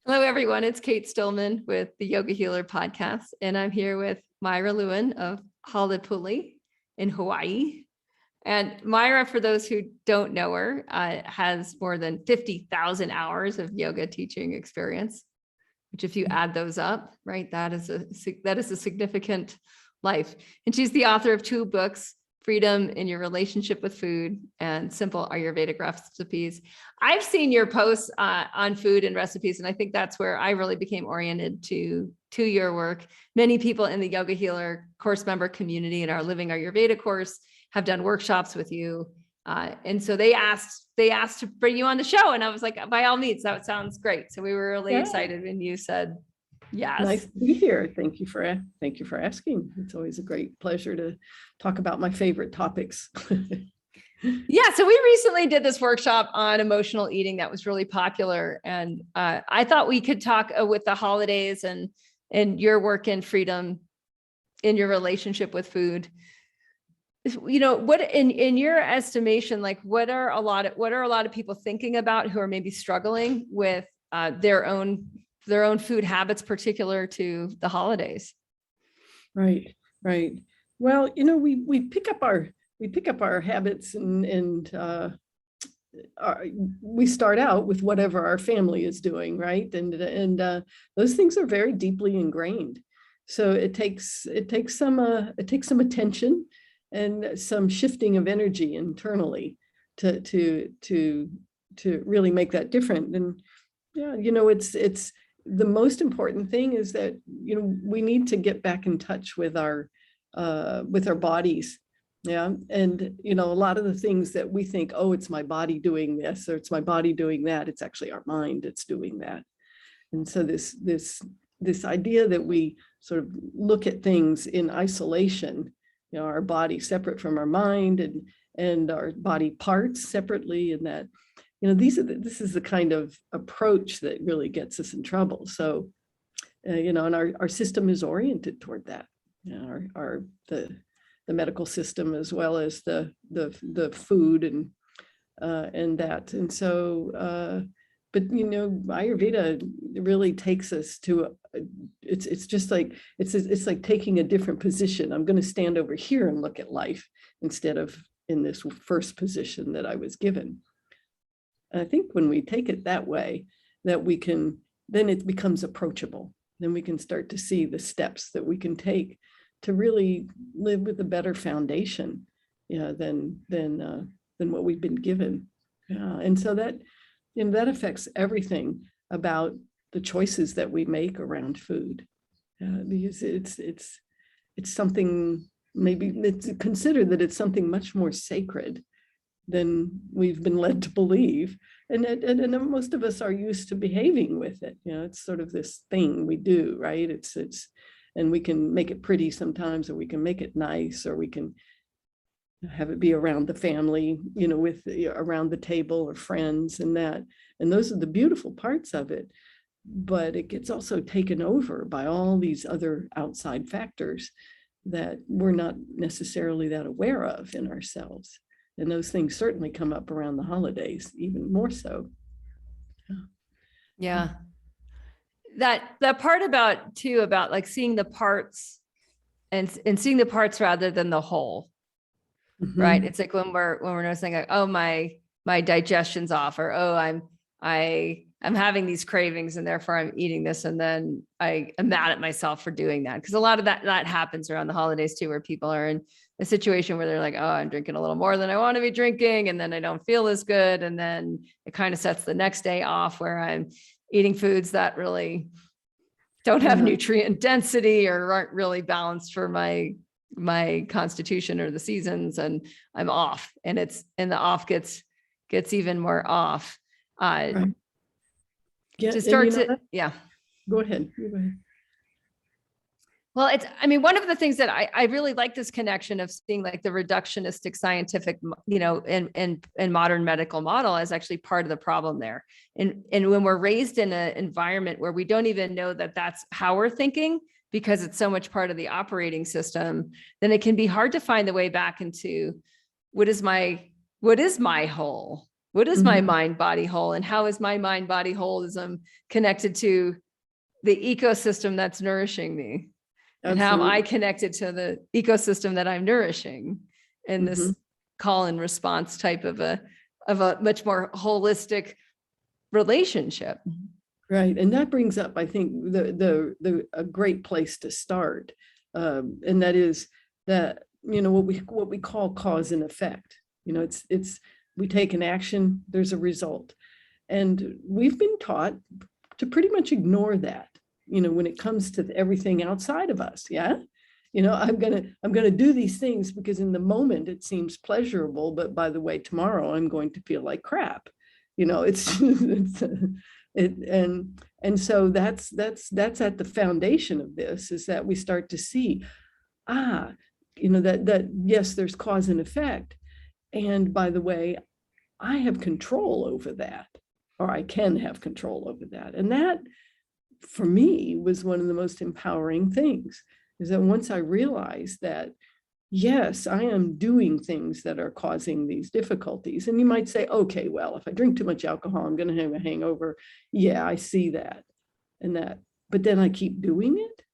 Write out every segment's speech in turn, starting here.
Hello, everyone. It's Kate Stillman with the Yoga Healer podcast, and I'm here with Myra Lewin of Halipuli in Hawaii. And Myra, for those who don't know her, has more than 50,000 hours of yoga teaching experience, which if you add those up, right, that is a significant life. And she's the author of 2 books, Freedom in Your Relationship with Food and Simple Ayurvedic Recipes. I've seen your posts on food and recipes, and I think that's where I really became oriented to your work. Many people in the Yoga Healer course member community in our Living Ayurveda course have done workshops with you. And so they asked to bring you on the show. And I was like, by all means, that sounds great. So we were really excited when you said yes. Nice to be here. Thank you for asking. It's always a great pleasure to talk about my favorite topics. Yeah. So we recently did this workshop on emotional eating that was really popular. And I thought we could talk with the holidays and your work in freedom in your relationship with food. You know, what in your estimation, like what are a lot of people thinking about who are maybe struggling with their own food habits, particular to the holidays? Right. Well, you know, we pick up our habits and we start out with whatever our family is doing, right? And those things are very deeply ingrained. So it takes some attention and some shifting of energy internally to really make that different. And yeah, you know, it's the most important thing is that, you know, we need to get back in touch with our bodies. Yeah. And, you know, a lot of the things that we think, oh, it's my body doing this, or it's my body doing that, it's actually our mind that's doing that. And so this idea that we sort of look at things in isolation, you know, our body separate from our mind and our body parts separately, and that, you know, this is the kind of approach that really gets us in trouble. So, you know, and our system is oriented toward that. You know, the medical system, as well as the food and that. And so, but you know, Ayurveda really takes us to it's just like it's like taking a different position. I'm going to stand over here and look at life instead of in this first position that I was given. And I think when we take it that way, that we can, then it becomes approachable. Then we can start to see the steps that we can take to really live with a better foundation, than what we've been given. And so that, you know, that affects everything about the choices that we make around food. Because it's something, maybe it's considered that it's something much more sacred than we've been led to believe. And most of us are used to behaving with it. You know, it's sort of this thing we do, right? It's and we can make it pretty sometimes, or we can make it nice, or we can have it be around the family, you know, with around the table or friends and that. And those are the beautiful parts of it. But it gets also taken over by all these other outside factors that we're not necessarily that aware of in ourselves. And those things certainly come up around the holidays, even more so. Yeah. That part about like seeing the parts and seeing the parts rather than the whole. Mm-hmm. Right. It's like when we're noticing like, oh, my digestion's off, or, oh, I'm having these cravings and therefore I'm eating this. And then I am mad at myself for doing that. Cause a lot of that happens around the holidays too, where people are in a situation where they're like, oh, I'm drinking a little more than I want to be drinking. And then I don't feel as good. And then it kind of sets the next day off where I'm eating foods that really don't have nutrient density or aren't really balanced for my constitution or the seasons, and I'm off, and the off gets even more off. Right. Yeah, to start to, Go ahead. Well, one of the things that I really like this connection of seeing like the reductionistic scientific, you know, and modern medical model as actually part of the problem there. And when we're raised in an environment where we don't even know that that's how we're thinking, because it's so much part of the operating system, then it can be hard to find the way back into what is my whole, What is my Mhm. mind, body, whole? And how is my mind, body, holism connected to the ecosystem that's nourishing me? And how am I Absolutely. connected to the ecosystem that I'm nourishing in this Mhm. call and response type of a much more holistic relationship? Right. And that brings up, I think, the a great place to start. And that is that, what we call cause and effect. It's we take an action, there's a result. And we've been taught to pretty much ignore that, when it comes to everything outside of us. Yeah. I'm gonna do these things because in the moment it seems pleasurable, but by the way, tomorrow I'm going to feel like crap. It's it and so that's at the foundation of this, is that we start to see, ah, that yes, there's cause and effect. And by the way, I have control over that, or I can have control over that. And that, for me, was one of the most empowering things, is that once I realized that, yes, I am doing things that are causing these difficulties. And you might say, okay, well, if I drink too much alcohol, I'm going to have a hangover. Yeah, I see that and that, but then I keep doing it.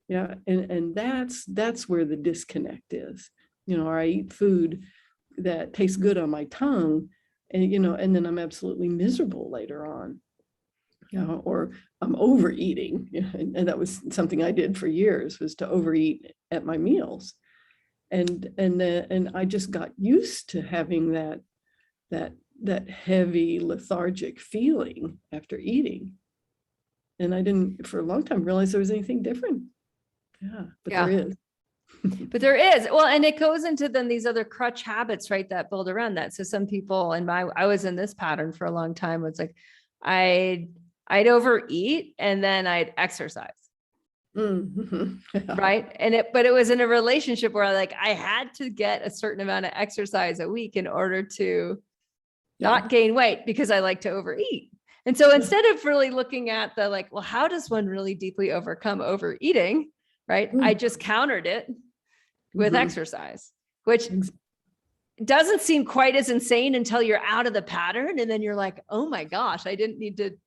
Yeah. And that's where the disconnect is. Or I eat food that tastes good on my tongue, and then I'm absolutely miserable later on. Or I'm overeating. And that was something I did for years, was to overeat at my meals. And I just got used to having that heavy lethargic feeling after eating. And I didn't, for a long time, realize there was anything different. Yeah, but there Yeah. is. But there is, well, and it goes into then these other crutch habits, right, that build around that. So some people, and I was in this pattern for a long time. It's like, I'd overeat and then I'd exercise. Mhm. Yeah. Right. But it was in a relationship where I had to get a certain amount of exercise a week in order to Yeah. not gain weight, because I like to overeat. And so Yeah. instead of really looking at well, how does one really deeply overcome overeating? Right. I just countered it with Mhm. exercise, which doesn't seem quite as insane until you're out of the pattern. And then you're like, oh my gosh, I didn't need to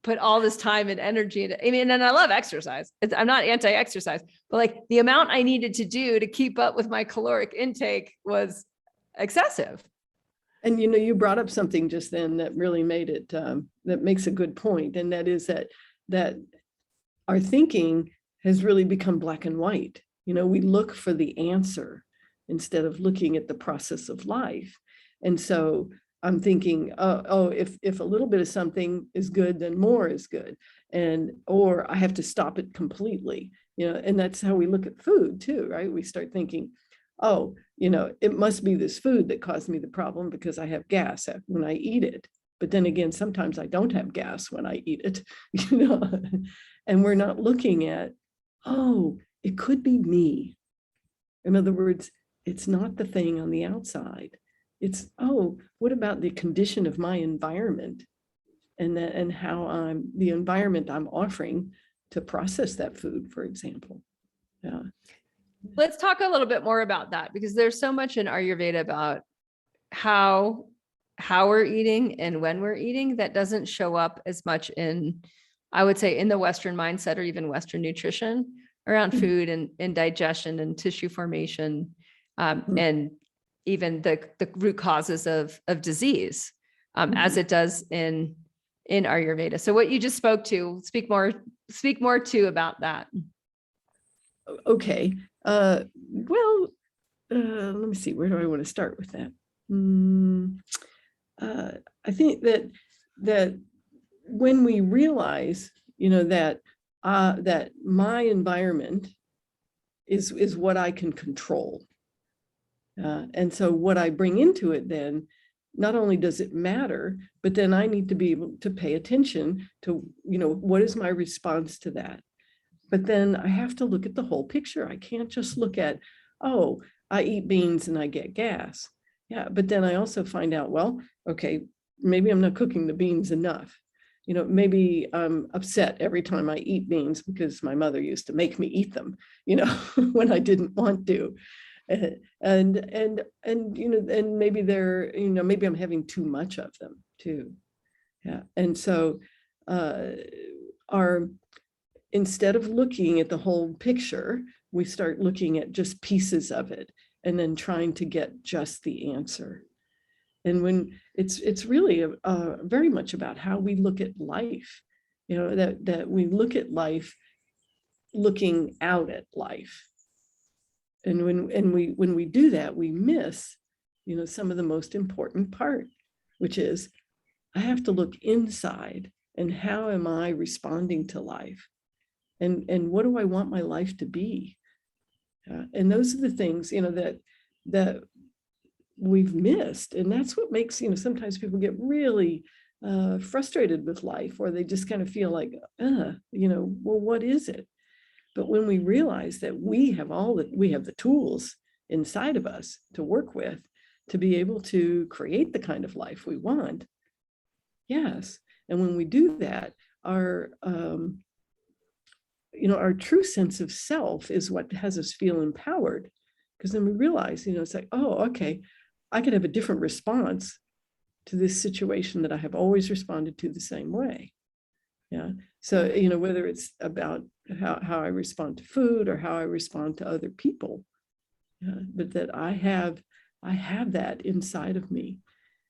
put all this time and energy into. I mean, and I love exercise. I'm not anti-exercise, but the amount I needed to do to keep up with my caloric intake was excessive. And you brought up something just then that really made it, that makes a good point. And that is that our thinking has really become black and white. We look for the answer instead of looking at the process of life. And so I'm thinking, if a little bit of something is good, then more is good. Or I have to stop it completely. And that's how we look at food too, right? We start thinking, oh, it must be this food that caused me the problem because I have gas when I eat it. But then again, sometimes I don't have gas when I eat it, and we're not looking at, oh, it could be me. In other words, it's not the thing on the outside. It's, oh, what about the condition of my environment, and how the environment I'm offering to process that food, for example. Yeah. Let's talk a little bit more about that, because there's so much in Ayurveda about how we're eating and when we're eating that doesn't show up as much in, I would say, in the Western mindset or even Western nutrition around food and digestion and tissue formation, and even the root causes of disease, as it does in Ayurveda. So what you just spoke to, speak more to about that. Okay. Well, let me see. Where do I want to start with that? I think that when we realize, that my environment is what I can control, and so what I bring into it, then not only does it matter, but then I need to be able to pay attention to, what is my response to that. But then I have to look at the whole picture. I can't just look at, oh, I eat beans and I get gas. Yeah, but then I also find out, well, okay, maybe I'm not cooking the beans enough. Maybe I'm upset every time I eat beans because my mother used to make me eat them, when I didn't want to. And maybe they're, maybe I'm having too much of them too. Yeah. And so instead of looking at the whole picture, we start looking at just pieces of it and then trying to get just the answer. And when it's really very much about how we look at life, that we look at life looking out at life. And when we do that, we miss, some of the most important part, which is I have to look inside, and how am I responding to life? And what do I want my life to be? And those are the things, that we've missed. And that's what makes, sometimes people get really frustrated with life, or they just kind of feel like, well, what is it? But when we realize that we have the tools inside of us to work with, to be able to create the kind of life we want. Yes. And when we do that, our true sense of self is what has us feel empowered. Because then we realize, it's like, oh, okay, I could have a different response to this situation that I have always responded to the same way. Yeah. So, whether it's about how I respond to food or how I respond to other people, but that I have that inside of me.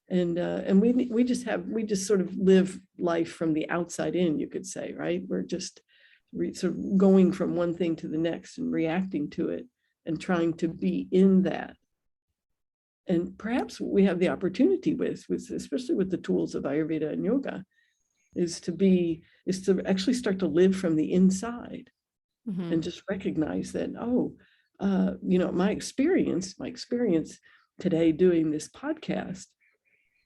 And we just sort of live life from the outside in, you could say, right? We're just sort of going from one thing to the next and reacting to it and trying to be in that. And perhaps what we have the opportunity with especially with the tools of Ayurveda and yoga, is to actually start to live from the inside. Mm-hmm. And just recognize that, my experience today doing this podcast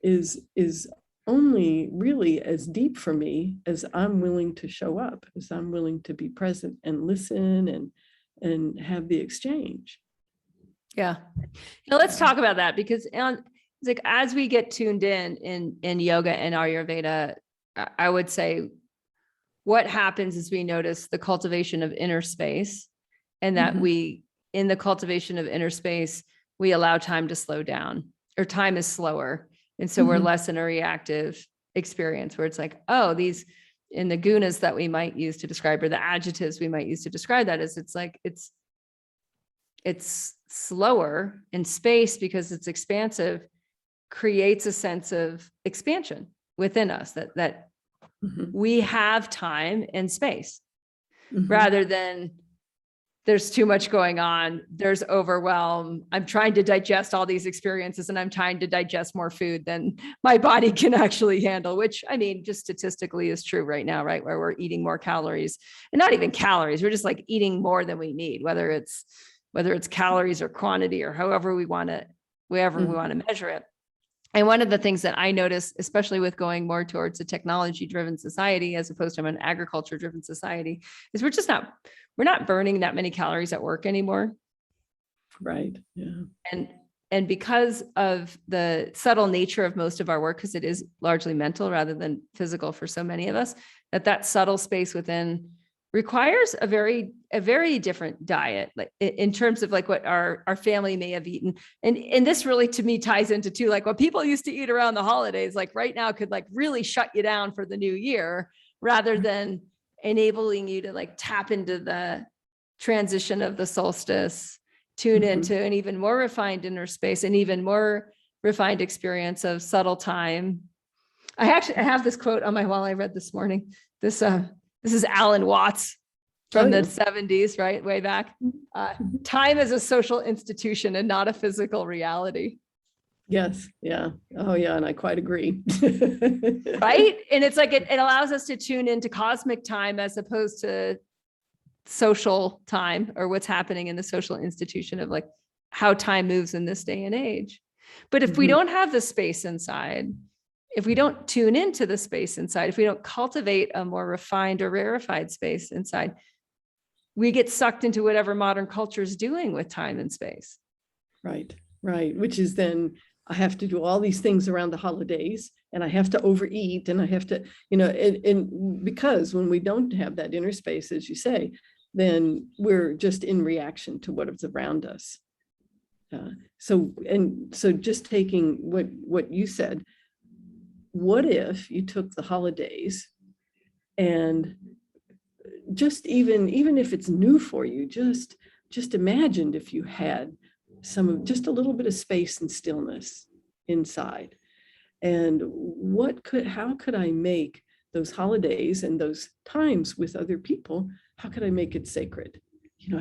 is only really as deep for me as I'm willing to show up, as I'm willing to be present and listen and have the exchange. Yeah. Now let's talk about that, because it's like, as we get tuned in yoga and Ayurveda, I would say what happens is we notice the cultivation of inner space, and that mm-hmm. In the cultivation of inner space, we allow time to slow down, or time is slower. And so mm-hmm. we're less in a reactive experience where it's like, oh, these in the gunas that we might use to describe, or the adjectives we might use to describe that, is it's like, it's slower in space because it's expansive, creates a sense of expansion within us, that mm-hmm. we have time and space, mm-hmm. rather than there's too much going on, there's overwhelm, I'm trying to digest all these experiences, and I'm trying to digest more food than my body can actually handle, which, I mean, just statistically is true right now, right? Where we're eating more calories, and not even calories, we're just like eating more than we need, whether it's calories or quantity, or however we want to measure it. And one of the things that I notice, especially with going more towards a technology-driven society as opposed to an agriculture-driven society, is we're not burning that many calories at work anymore. Right. Yeah. And because of the subtle nature of most of our work, because it is largely mental rather than physical for so many of us, that subtle space within requires a very different diet, like in terms of like what our family may have eaten. And this really, to me, ties into too, like what people used to eat around the holidays, like right now could like really shut you down for the new year, rather than enabling you to like tap into the transition of the solstice, tune mm-hmm. into an even more refined inner space, and even more refined experience of subtle time. I have this quote on my wall I read this morning. This is Alan Watts from the 70s, right? Way back. Time is a social institution and not a physical reality. Yes. Yeah. Oh yeah. And I quite agree. Right. And it's like, it allows us to tune into cosmic time as opposed to social time, or what's happening in the social institution of like how time moves in this day and age. But if mm-hmm. we don't have the space inside, if we don't tune into the space inside, if we don't cultivate a more refined or rarefied space inside, we get sucked into whatever modern culture is doing with time and space. Right. Which is then I have to do all these things around the holidays, and I have to overeat, and I have to, and because when we don't have that inner space, as you say, then we're just in reaction to what is around us. So just taking what you said, what if you took the holidays and just even if it's new for you, just imagined if you had just a little bit of space and stillness inside. And how could I make those holidays and those times with other people, how could I make it sacred?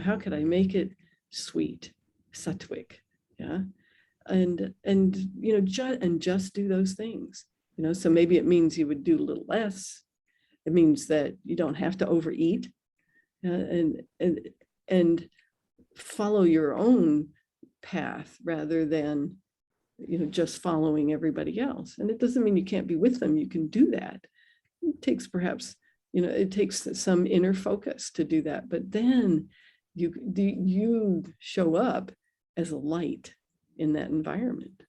How could I make it sweet, sattvic? Yeah. And just do those things. So maybe it means you would do a little less. It means that you don't have to overeat, and follow your own path rather than just following everybody else. And it doesn't mean you can't be with them. You can do that. It takes it takes some inner focus to do that. But then you show up as a light in that environment.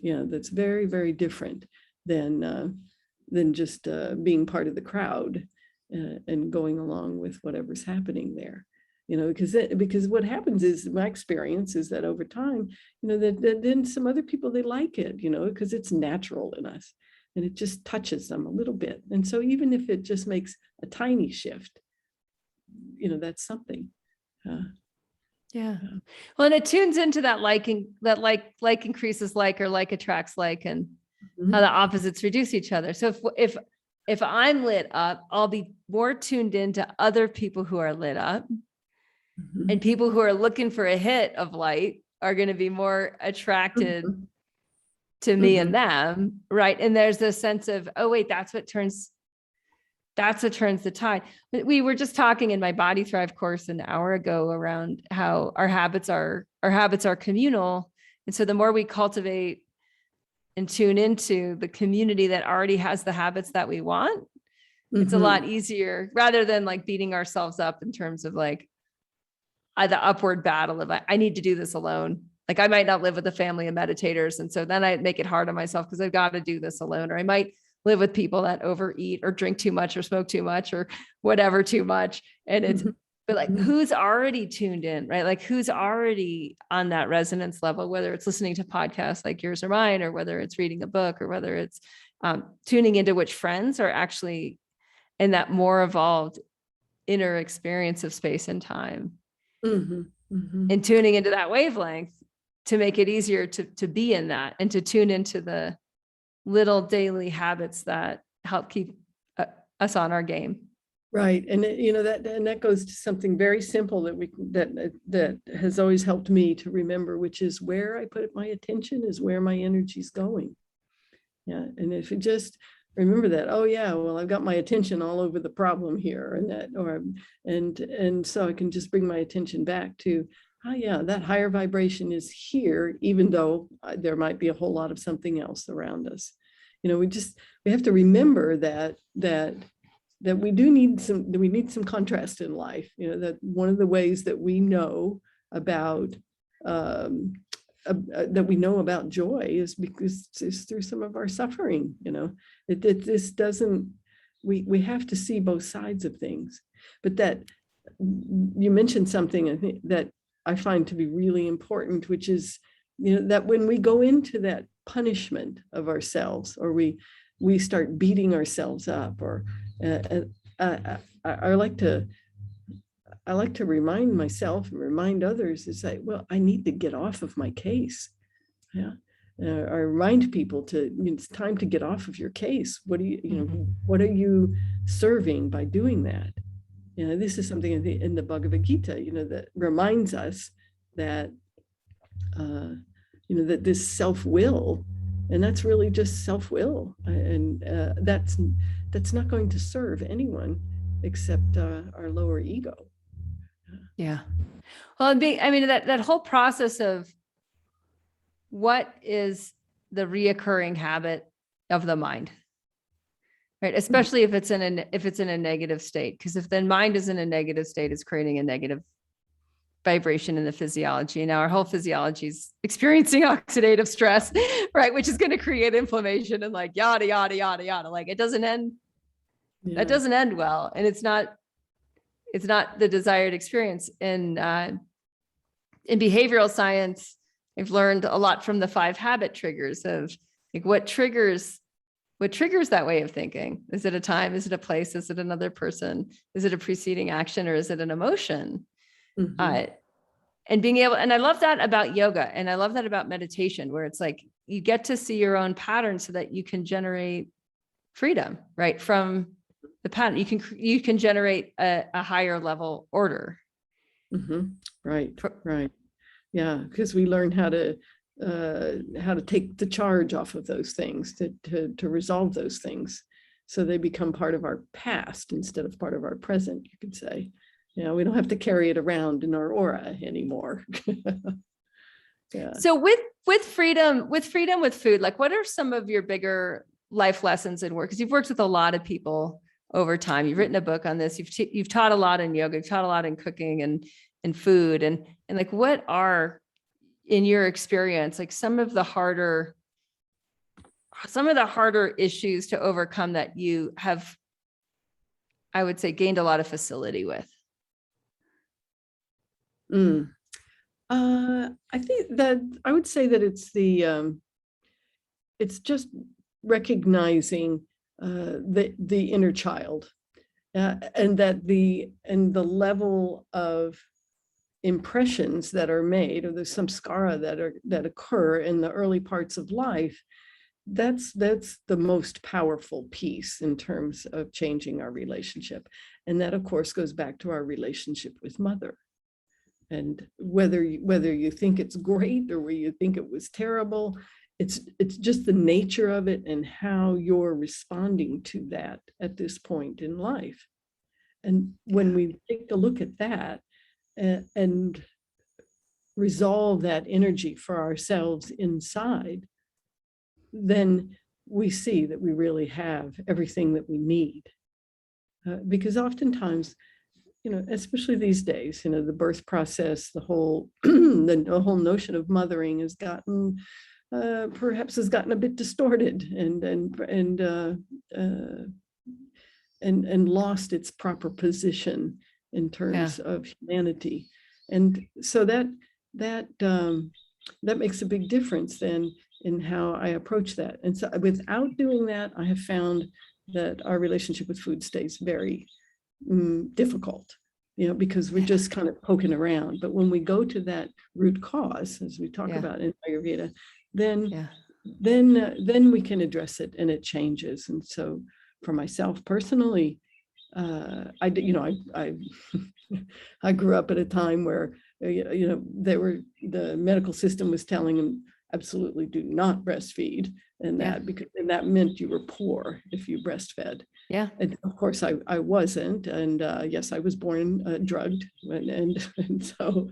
That's very, very different than just being part of the crowd and going along with whatever's happening there. Because what happens is, my experience is that over time, that then some other people, they like it, because it's natural in us and it just touches them a little bit. And so even if it just makes a tiny shift, that's something. Yeah. Well, and it tunes into that liking, that like increases like, or like attracts like, and how the opposites reduce each other. So if I'm lit up, I'll be more tuned into other people who are lit up. And people who are looking for a hit of light are going to be more attracted to me and them. Right. And there's this sense of, oh, wait, that's what turns the tide. We were just talking in my Body Thrive course an hour ago around how our habits are communal. And so the more we cultivate and tune into the community that already has the habits that we want, it's a lot easier, rather than like beating ourselves up in terms of like, the upward battle of I need to do this alone. Like I might not live with a family of meditators. And so then I make it hard on myself because I've got to do this alone. Or I might live with people that overeat or drink too much or smoke too much or whatever too much. And it's, but like who's already tuned in, right? Like who's already on that resonance level, whether it's listening to podcasts like yours or mine, or whether it's reading a book, or whether it's tuning into which friends are actually in that more evolved inner experience of space and time. And tuning into that wavelength to make it easier to be in that and to tune into the little daily habits that help keep us on our game. Right. And that goes to something very simple that has always helped me to remember, which is where I put my attention is where my energy's going. Yeah. And if you just remember that, oh yeah, well, I've got my attention all over the problem here and so I can just bring my attention back to, oh yeah, that higher vibration is here, even though there might be a whole lot of something else around us. We have to remember that we need some contrast in life. That one of the ways that we know about joy is because it's through some of our suffering. We have to see both sides of things. But that you mentioned something, I think, that I find to be really important, which is, that when we go into that punishment of ourselves, or we start beating ourselves up, or I like to remind myself and remind others, is that, well, I need to get off of my case. Yeah. I remind people it's time to get off of your case. What are you serving by doing that? This is something in the Bhagavad Gita, that reminds us that, that this self-will, and that's really just self-will. And that's not going to serve anyone except our lower ego. Yeah. Well, that whole process of what is the reoccurring habit of the mind, right? Especially if it's in a negative state, because if the mind is in a negative state, it's creating a negative vibration in the physiology. Now our whole physiology is experiencing oxidative stress, right? Which is going to create inflammation and like yada, yada, yada, yada. Like it doesn't end. Yeah. That doesn't end well. And it's not the desired experience. In behavioral science, I've learned a lot from the 5 habit triggers of like what triggers that way of thinking. Is it a time? Is it a place? Is it another person? Is it a preceding action, or is it an emotion? Mhm. And being able, and I love that about yoga. And I love that about meditation, where it's like, you get to see your own patterns so that you can generate freedom, right? From the pattern, you can generate a higher level order. Mhm. Right, right. Yeah, because we learn how to take the charge off of those things, to resolve those things, so they become part of our past instead of part of our present, you could say. You know, we don't have to carry it around in our aura anymore. Yeah. So with freedom with food, like what are some of your bigger life lessons in work? Because you've worked with a lot of people over time. You've written a book on this. You've taught a lot in yoga. You've taught a lot in cooking and food. And like, what are, in your experience, like some of the harder issues to overcome that you have, I would say, gained a lot of facility with? Mm. I think that I would say that it's just recognizing the inner child, and that the level of impressions that are made, or the samskara that occur in the early parts of life. That's the most powerful piece in terms of changing our relationship, and that of course goes back to our relationship with mother. And whether you think it's great or whether you think it was terrible, it's just the nature of it and how you're responding to that at this point in life. And when we take a look at that and resolve that energy for ourselves inside, then we see that we really have everything that we need. Because oftentimes, you know, especially these days, you know, the birth process, the whole the whole notion of mothering has gotten a bit distorted and lost its proper position in terms of humanity. And so that makes a big difference then in how I approach that. And so without doing that, I have found that our relationship with food stays very difficult, you know, because we're just kind of poking around. But when we go to that root cause, as we talk about in Ayurveda, then we can address it and it changes. And so for myself personally, I grew up at a time where the medical system was telling them absolutely do not breastfeed, and that meant you were poor if you breastfed. Yeah. And of course I wasn't. And yes, I was born drugged. And so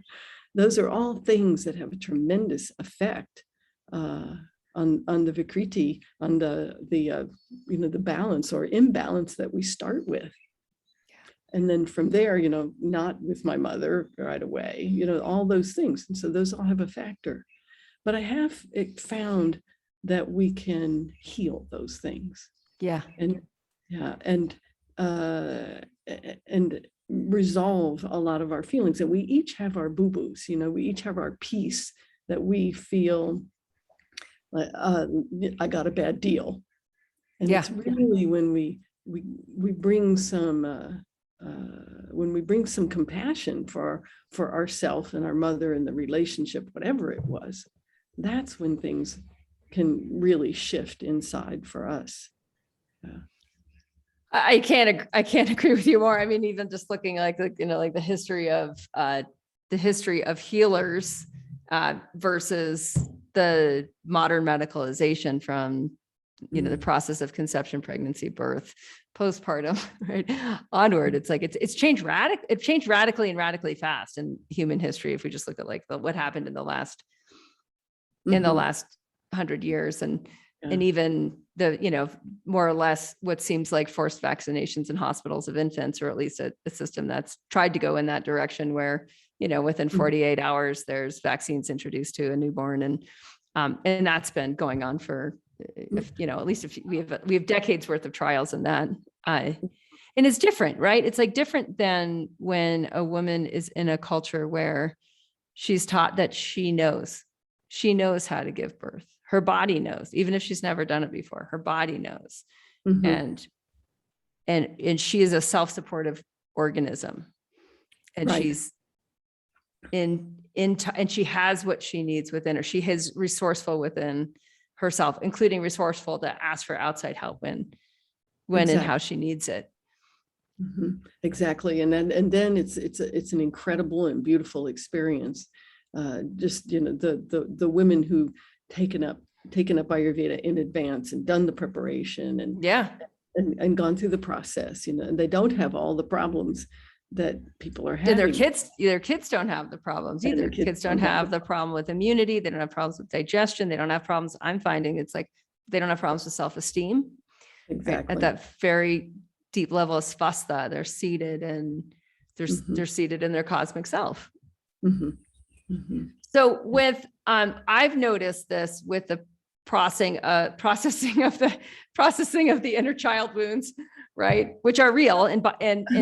those are all things that have a tremendous effect on the Vikriti, on the balance or imbalance that we start with. And then from there, you know, not with my mother right away, you know, all those things. And so those all have a factor. But I have found that we can heal those things. Yeah. And resolve a lot of our feelings. And we each have our boo-boos, you know, we each have our piece that we feel like, I got a bad deal. And it's really when we bring some when we bring some compassion for ourselves and our mother and the relationship, whatever it was, that's when things can really shift inside for us. I can't agree with you more. I mean, even just looking like the history of healers versus the modern medicalization from the process of conception, pregnancy, birth, postpartum, right onward. It's like it's changed radically and radically fast in human history. If we just look at what happened in the last 100 years, and even the more or less what seems like forced vaccinations in hospitals of infants, or at least a system that's tried to go in that direction, where within 48 hours there's vaccines introduced to a newborn, and that's been going on for at least we have decades worth of trials in that. And it's different, right? It's like different than when a woman is in a culture where she's taught that she knows she knows how to give birth. Her body knows, even if she's never done it before, her body knows. Mhm. And she is a self-supportive organism, and Right. she's and she has what she needs within her. She is resourceful within herself, including resourceful to ask for outside help when and Exactly. how she needs it. Exactly. And then it's an incredible and beautiful experience. Just, the women who taken up Ayurveda in advance and done the preparation and gone through the process, and they don't have all the problems that people are And having. their kids don't have the problems And either. the Kids don't have the problem with immunity. They don't have problems with digestion. They don't have problems. I'm finding it's like they don't have problems with self-esteem. Right? Exactly. At that very deep level of svastha, they're seated and they're seated in their cosmic self. Mhm. Mhm. So with I've noticed this with the processing of the inner child wounds, right? Which are real and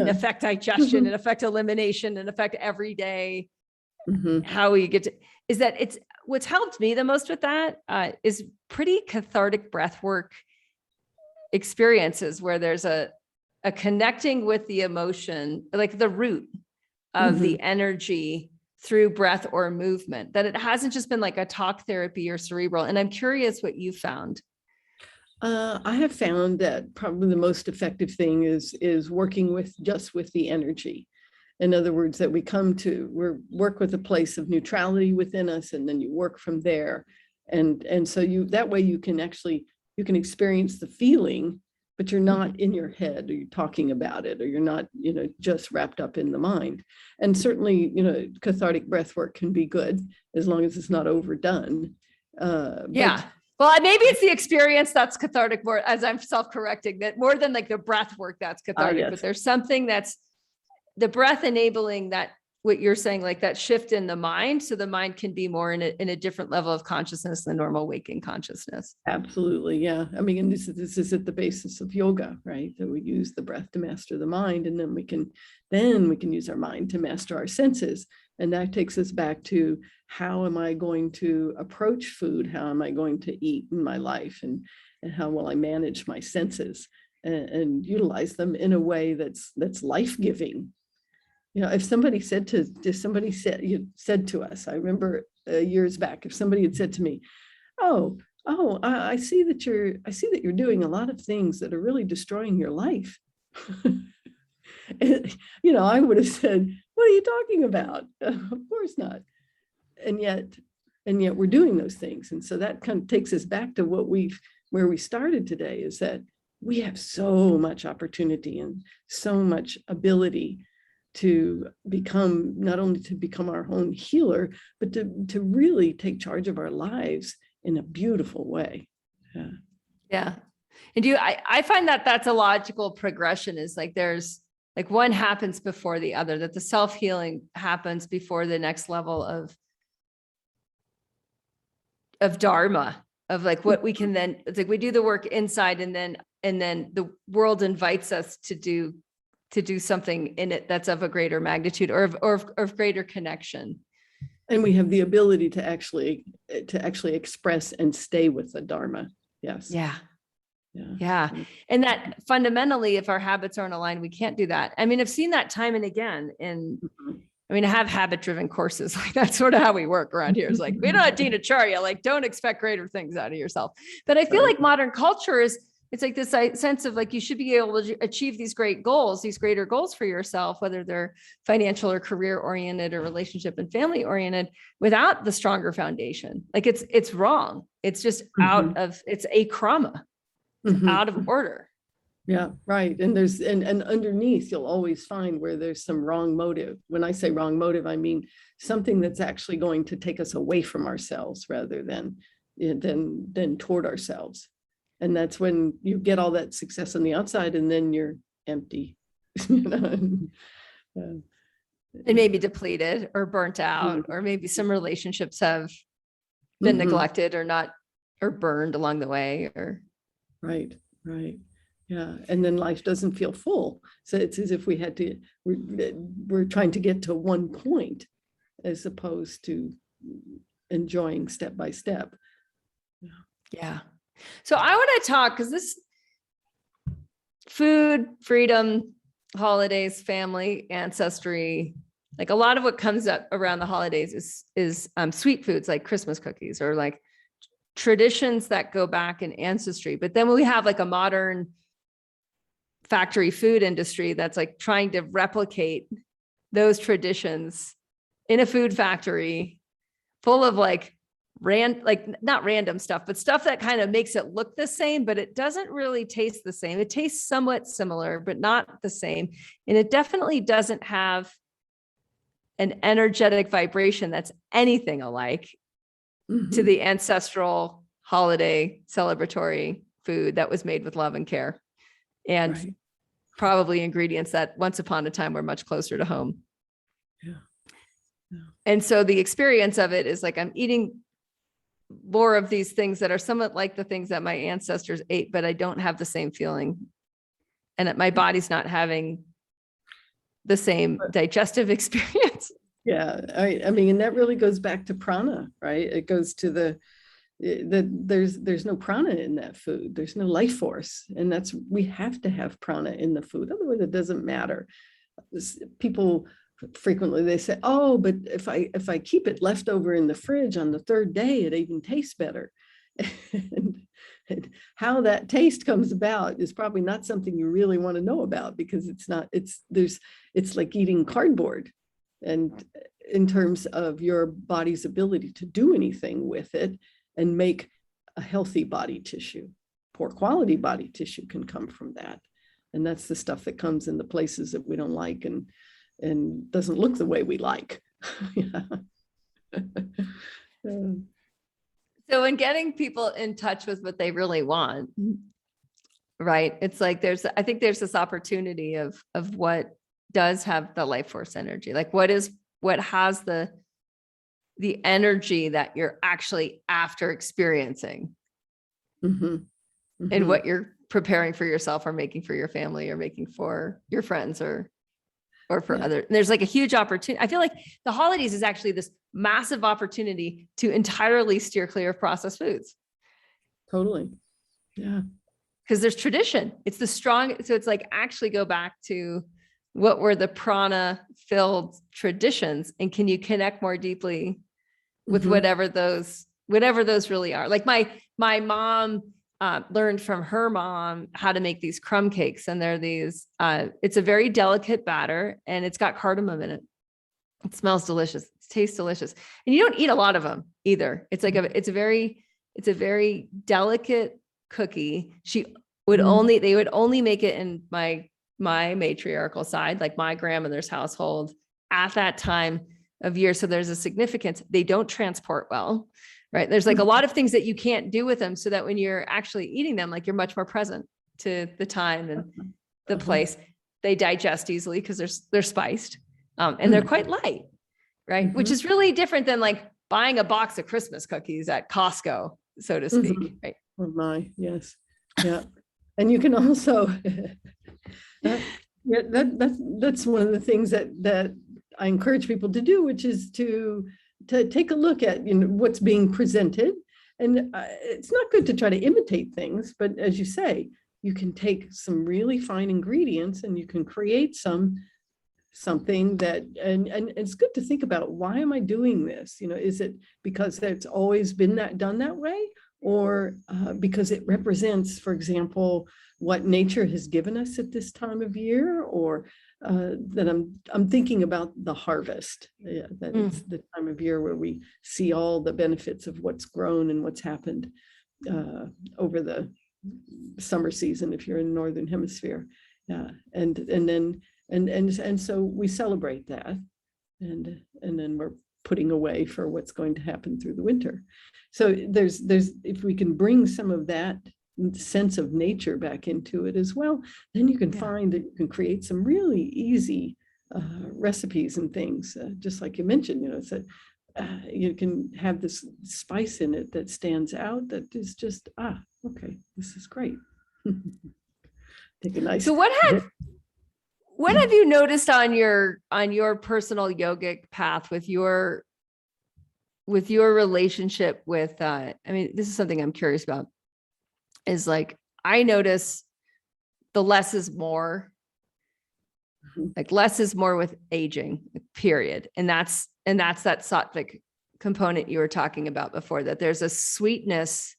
affect digestion and affect elimination and affect every day Mhm. how we get to, is that it's what's helped me the most with that is pretty cathartic breath work experiences where there's a connecting with the emotion, like the root of the energy through breath or movement, that it hasn't just been like a talk therapy or cerebral. And I'm curious what you found. I have found that probably the most effective thing is working with the energy. In other words, that we work with a place of neutrality within us, and then you work from there. And so that way you can experience the feeling, but you're not in your head, or you're talking about it, or you're not, just wrapped up in the mind. And certainly, cathartic breath work can be good as long as it's not overdone. Yeah. Well, maybe it's the experience that's cathartic, more as I'm self-correcting, that more than like the breath work that's cathartic, Yes. but there's something that's the breath enabling that, what you're saying, like that shift in the mind. So the mind can be more in a different level of consciousness than normal waking consciousness. Absolutely. Yeah. I mean, and this is at the basis of yoga, right? That we use the breath to master the mind, and then we can use our mind to master our senses. And that takes us back to, how am I going to approach food? How am I going to eat in my life? And how will I manage my senses and utilize them in a way that's life-giving? If somebody said to us, I remember years back, if somebody had said to me, oh, I see that you're doing a lot of things that are really destroying your life. I would have said, what are you talking about? Of course not. And yet we're doing those things. And so that kind of takes us back to where we started today, is that we have so much opportunity and so much ability to become, not only to become our own healer, but to really take charge of our lives in a beautiful way. Yeah. And I find that that's a logical progression, is like there's like one happens before the other, that the self-healing happens before the next level of dharma, of like what we can then, it's like we do the work inside, and then the world invites us to do something in it that's of a greater magnitude or of greater connection. And we have the ability to actually express and stay with the dharma. Yes. Yeah. Yeah. And that fundamentally, if our habits aren't aligned, we can't do that. I mean, I've seen that time and again I have habit-driven courses. Like that's sort of how we work around here. It's like, we don't have dinacharya, like don't expect greater things out of yourself. But I feel like modern culture it's like this sense of like, you should be able to achieve these great goals, these greater goals for yourself, whether they're financial or career oriented or relationship and family oriented, without the stronger foundation. Like it's wrong. It's just it's a krama. It's out of order. Yeah, right. And there's and underneath, you'll always find where there's some wrong motive. When I say wrong motive, I mean something that's actually going to take us away from ourselves rather than toward ourselves. And that's when you get all that success on the outside, and then you're empty. And maybe depleted or burnt out, or maybe some relationships have been neglected or burned along the way, or right. Yeah. And then life doesn't feel full. So it's as if we're trying to get to one point, as opposed to enjoying step by step. Yeah. So I want to talk, because this food, freedom, holidays, family, ancestry, like a lot of what comes up around the holidays is sweet foods like Christmas cookies or like traditions that go back in ancestry. But then we have like a modern factory food industry that's like trying to replicate those traditions in a food factory full of like not random stuff, but stuff that kind of makes it look the same, but it doesn't really taste the same. It tastes somewhat similar, but not the same. And it definitely doesn't have an energetic vibration that's anything alike to the ancestral holiday celebratory food that was made with love and care. And probably ingredients that once upon a time were much closer to home. Yeah. And so the experience of it is like, I'm eating more of these things that are somewhat like the things that my ancestors ate, but I don't have the same feeling. And that my body's not having the same digestive experience. Yeah. I mean, and that really goes back to prana, right? It goes to there's no prana in that food. There's no life force. And we have to have prana in the food. Otherwise it doesn't matter. People frequently, they say, oh, but if I keep it left over in the fridge on the third day, it even tastes better. and how that taste comes about is probably not something you really want to know about, because it's like eating cardboard. And in terms of your body's ability to do anything with it and make a healthy body tissue, poor quality body tissue can come from that. And that's the stuff that comes in the places that we don't like and doesn't look the way we like. So in getting people in touch with what they really want, right? It's like I think there's this opportunity of what does have the life force energy, like what has the energy that you're actually after experiencing, and what you're preparing for yourself or making for your family or making for your friends or for other. There's like a huge opportunity. I feel like the holidays is actually this massive opportunity to entirely steer clear of processed foods. Totally. Yeah. Because there's tradition. It's so it's like actually go back to what were the prana filled traditions, and can you connect more deeply with whatever those really are. Like my mom learned from her mom how to make these crumb cakes. And they're these, it's a very delicate batter and it's got cardamom in it. It smells delicious. It tastes delicious. And you don't eat a lot of them either. It's like it's a very delicate cookie. They would only make it in my matriarchal side, like my grandmother's household at that time of year. So there's a significance. They don't transport well. Right. There's like a lot of things that you can't do with them, so that when you're actually eating them, like you're much more present to the time and the place. They digest easily because they're spiced, and they're quite light. Right. Which is really different than like buying a box of Christmas cookies at Costco, so to speak. Right. Oh my, yes. Yeah. And you can also, that's one of the things that I encourage people to do, which is to take a look at, what's being presented. And it's not good to try to imitate things, but as you say, you can take some really fine ingredients and you can create something that, and it's good to think about, why am I doing this? Is it because it's always been done that way? Or because it represents, for example, what nature has given us at this time of year, or that I'm thinking about the harvest, that it's the time of year where we see all the benefits of what's grown and what's happened over the summer season, if you're in the Northern Hemisphere. And so we celebrate that, and then we're putting away for what's going to happen through the winter. So there's if we can bring some of that sense of nature back into it as well, then you can find that you can create some really easy recipes and things, just like you mentioned. It's that you can have this spice in it that stands out, that is just okay, this is great. Take a nice. So what have you noticed on your personal yogic path with your with your relationship with, I mean, this is something I'm curious about, is like, I notice the less is more, like less is more with aging, period. And that's that sattvic component you were talking about before, that there's a sweetness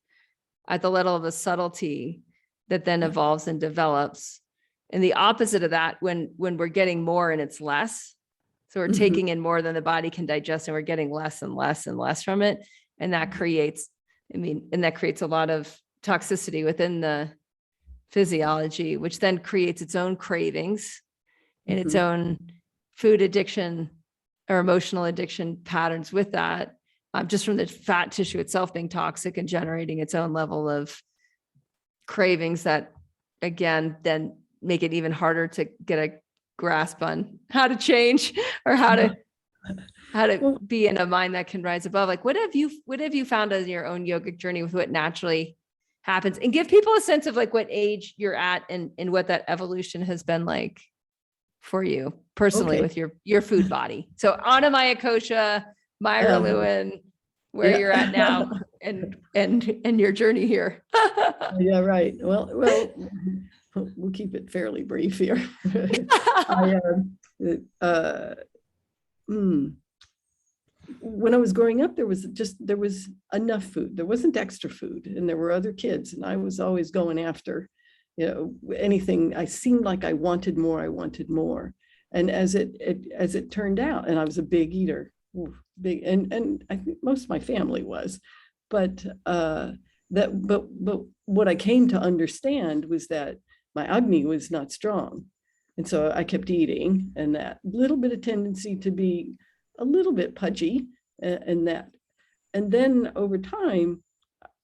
at the level of a subtlety that then evolves and develops. And the opposite of that, when we're getting more and it's less, so we're taking in more than the body can digest and we're getting less and less and less from it. And that creates, that creates a lot of toxicity within the physiology, which then creates its own cravings and its own food addiction or emotional addiction patterns with that, just from the fat tissue itself being toxic and generating its own level of cravings that, again, then make it even harder to get a grasp on how to change or how to be in a mind that can rise above. Like, what have you found as your own yogic journey with what naturally happens, and give people a sense of like what age you're at and what that evolution has been like for you personally with your food body. So Anna Maya Kosha, Myra Lewin, where you're at now and your journey here. Yeah, right. Well, we'll keep it fairly brief here. When I was growing up, there was enough food. There wasn't extra food, and there were other kids, and I was always going after, anything. I seemed like I wanted more. And as it turned out, and I was a big eater, big, and I think most of my family was, but what I came to understand was that my Agni was not strong. And so I kept eating, and that little bit of tendency to be a little bit pudgy and that. And then over time,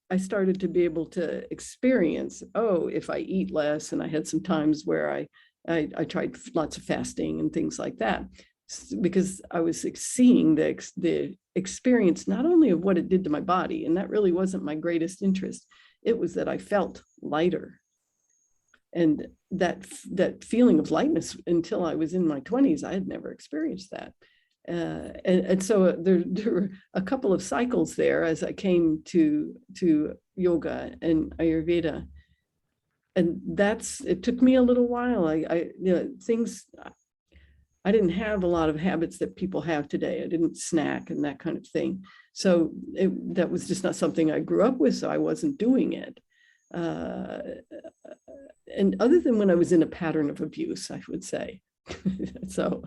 I started to be able to experience, if I eat less, and I had some times where I tried lots of fasting and things like that, because I was seeing the experience, not only of what it did to my body, and that really wasn't my greatest interest. It was that I felt lighter. And that feeling of lightness, until I was in my 20s, I had never experienced that. And so there were a couple of cycles there as I came to yoga and Ayurveda. And it took me a little while. I didn't have a lot of habits that people have today. I didn't snack and that kind of thing. So that was just not something I grew up with, so I wasn't doing it. And other than when I was in a pattern of abuse, I would say. So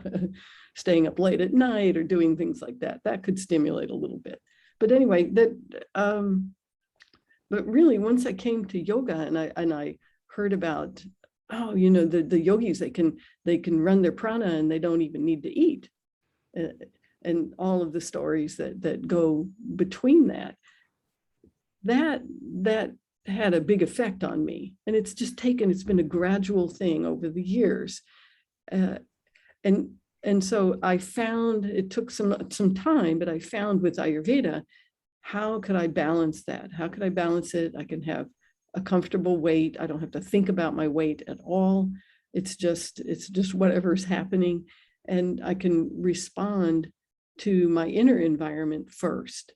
staying up late at night or doing things like that could stimulate a little bit. But anyway, but really, once I came to yoga and I heard about, the yogis, they can run their prana and they don't even need to eat. And all of the stories that go between that had a big effect on me. And it's been a gradual thing over the years. And so I found, it took some time, but I found with Ayurveda, how could I balance that? How could I balance it? I can have a comfortable weight. I don't have to think about my weight at all. It's just whatever's happening. And I can respond to my inner environment first,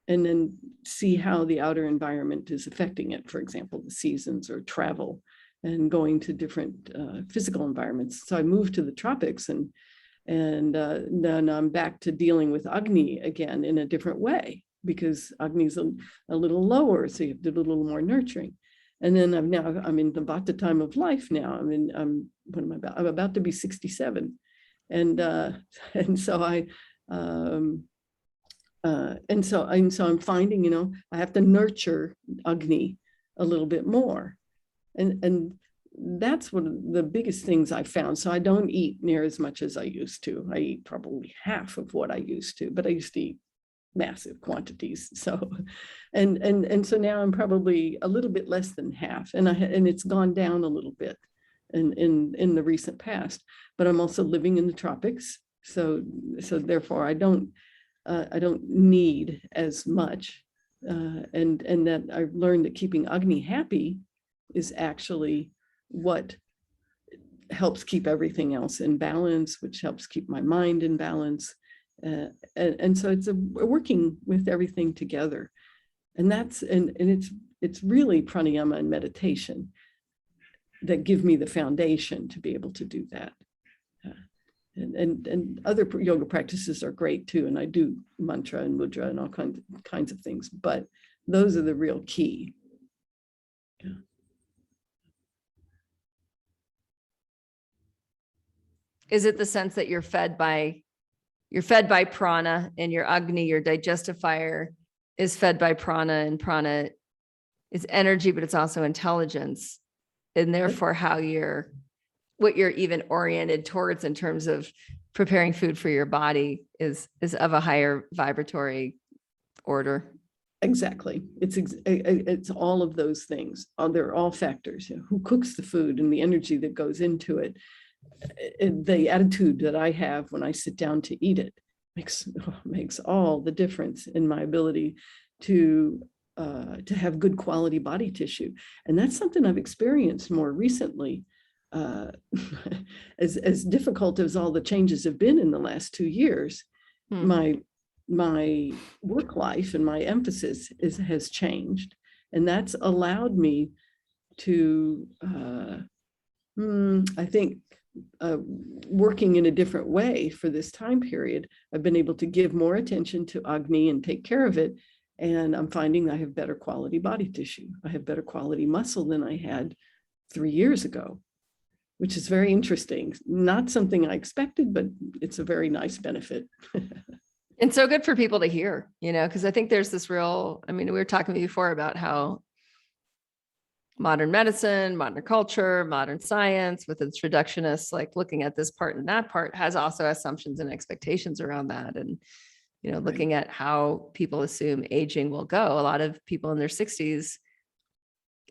and then see how the outer environment is affecting it. For example, the seasons or travel and going to different physical environments. So I moved to the tropics, and then I'm back to dealing with Agni again in a different way, because Agni is a little lower, so you have to do a little more nurturing. And then I'm in the Vata time of life now. I'm about to be 67, and so I'm finding, I have to nurture Agni a little bit more. And that's one of the biggest things I found. So I don't eat near as much as I used to. I eat probably half of what I used to, but I used to eat massive quantities. So, and so now I'm probably a little bit less than half, and it's gone down a little bit in the recent past. But I'm also living in the tropics, so therefore I don't need as much, and that I've learned that keeping Agni happy is actually what helps keep everything else in balance, which helps keep my mind in balance. And so it's working with everything together. And it's really pranayama and meditation that give me the foundation to be able to do that. And other yoga practices are great too. And I do mantra and mudra and all kinds of things, but those are the real key. Yeah. Is it the sense that you're fed by prana, and your Agni, your digestive fire, is fed by prana, and prana is energy, but it's also intelligence. And therefore what you're even oriented towards in terms of preparing food for your body is of a higher vibratory order. Exactly. It's all of those things. They're all factors. Who cooks the food and the energy that goes into it. The attitude that I have when I sit down to eat it makes all the difference in my ability to have good quality body tissue. And that's something I've experienced more recently. As difficult as all the changes have been in the last 2 years, my work life and my emphasis has changed. And that's allowed me to, I think, working in a different way for this time period. I've been able to give more attention to Agni and take care of it. And I'm finding I have better quality body tissue. I have better quality muscle than I had 3 years ago, which is very interesting. Not something I expected, but it's a very nice benefit. And so good for people to hear, because I think there's this we were talking before about how modern medicine, modern culture, modern science with its reductionists, like looking at this part and that part, has also assumptions and expectations around that. And, looking at how people assume aging will go. A lot of people in their 60s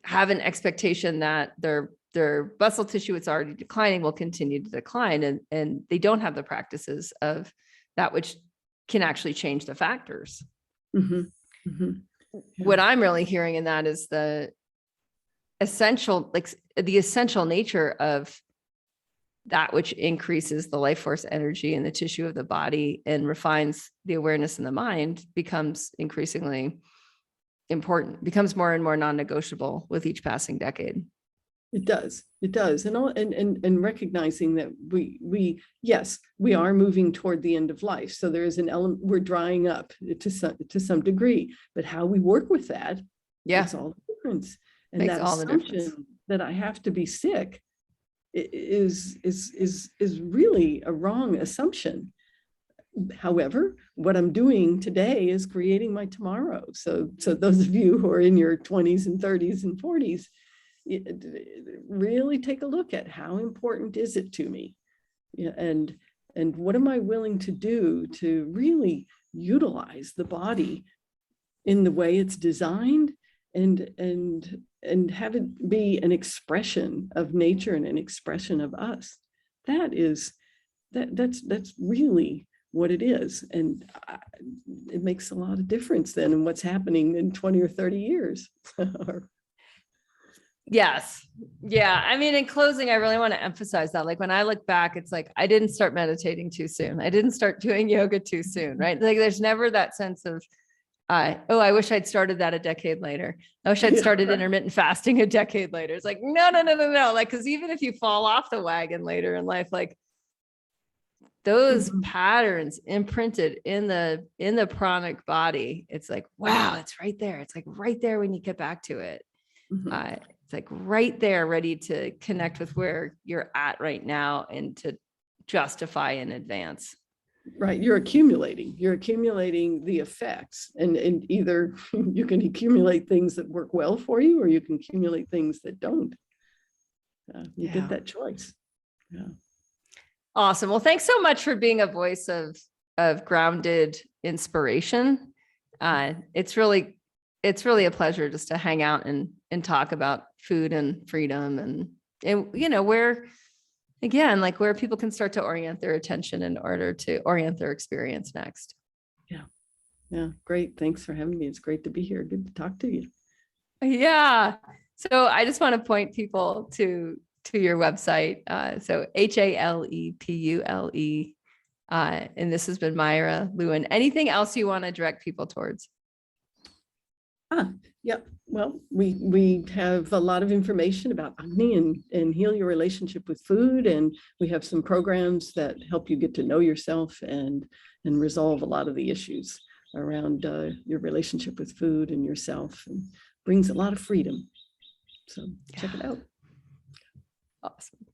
have an expectation that their muscle tissue, it's already declining, will continue to decline. And they don't have the practices of that, which can actually change the factors. Mm-hmm. Mm-hmm. Yeah. What I'm really hearing in that is the essential nature of that which increases the life force energy in the tissue of the body and refines the awareness in the mind becomes increasingly important, becomes more and more non-negotiable with each passing decade. It does. And recognizing that we are moving toward the end of life. So there is an element, we're drying up to some degree, but how we work with that makes all the difference. And makes that all the difference. assumption that I have to be sick is really a wrong assumption. However, what I'm doing today is creating my tomorrow. So those of you who are in your 20s and 30s and 40s, really take a look at how important is it to me, and what am I willing to do to really utilize the body in the way it's designed, and have it be an expression of nature and an expression of us. That's really what it is. And it makes a lot of difference then in what's happening in 20 or 30 years. Yes. Yeah. In closing, I really want to emphasize that. Like when I look back, it's like, I didn't start meditating too soon. I didn't start doing yoga too soon, right? Like there's never that sense of, I wish I'd started that a decade later. I wish I'd started intermittent fasting a decade later. It's like, no. Like, cause even if you fall off the wagon later in life, like those patterns imprinted in the pranic body, it's like, wow, it's right there. It's like right there when you get back to it. It's like right there, ready to connect with where you're at right now and to justify in advance. Right. You're accumulating the effects, and either you can accumulate things that work well for you, or you can accumulate things that don't. You get that choice. Yeah. Awesome. Well, thanks so much for being a voice of grounded inspiration. It's really a pleasure just to hang out and talk about food and freedom and where people can start to orient their attention in order to orient their experience next. Yeah. Great. Thanks for having me. It's great to be here. Good to talk to you. Yeah. So I just want to point people to your website. So HALEPULE And this has been Myra Lewin. Anything else you want to direct people towards? Yeah. Well, we have a lot of information about Agni and heal your relationship with food. And we have some programs that help you get to know yourself and resolve a lot of the issues around your relationship with food and yourself, and brings a lot of freedom. So check it out. Awesome.